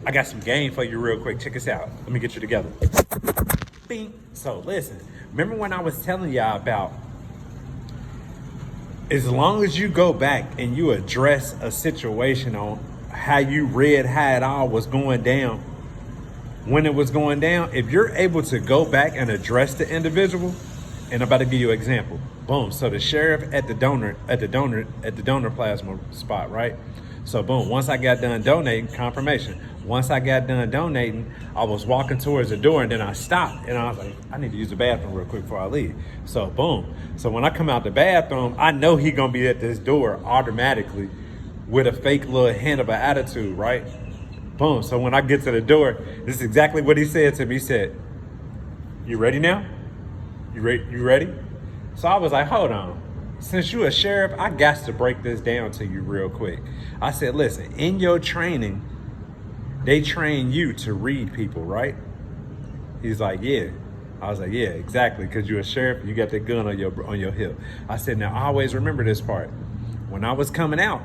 I got some game for you real quick. Check this out. Let me get you together. Bing. So listen, remember when I was telling y'all about as long as you go back and you address a situation on how you read how it all was going down, when it was going down, if you're able to go back and address the individual, and I'm about to give you an example. Boom. So the sheriff at the donor plasma spot, right? So boom, once I got done donating, confirmation. Once I got done donating, I was walking towards the door and then I stopped and I was like, I need to use the bathroom real quick before I leave. So boom. So when I come out the bathroom, I know he gonna be at this door automatically with a fake little hint of an attitude, right? Boom. So when I get to the door, this is exactly what he said to me. He said, "You ready now? You ready?" So I was like, hold on. Since you a sheriff, I got to break this down to you real quick. I said, listen, in your training, they train you to read people, right? He's like, yeah. I was like, yeah, exactly. Because you're a sheriff, you got that gun on your hip. I said, now always remember this part. When I was coming out,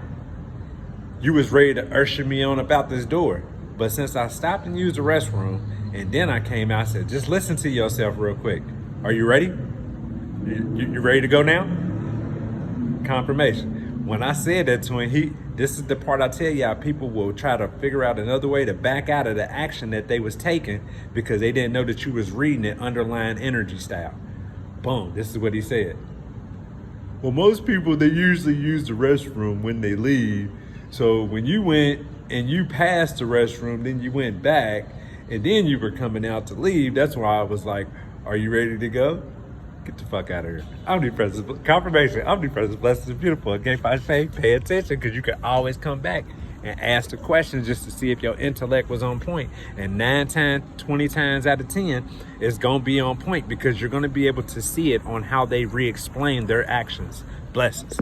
you was ready to usher me on about this door. But since I stopped and used the restroom, and then I came out, I said, just listen to yourself real quick. Are you ready? You ready to go now? Confirmation. When I said that to him, this is the part I tell y'all, people will try to figure out another way to back out of the action that they was taking because they didn't know that you was reading it underlying energy style. Boom, this is what he said. Well, most people, they usually use the restroom when they leave. So when you went and you passed the restroom, then you went back and then you were coming out to leave. That's why I was like, are you ready to go? Get the fuck out of here. Omnipresence, confirmation, omnipresence, blessed and beautiful. Again, find faith, pay attention, because you can always come back and ask the question just to see if your intellect was on point. And 9 times, 20 times out of 10, it's going to be on point because you're going to be able to see it on how they re-explain their actions. Blessings.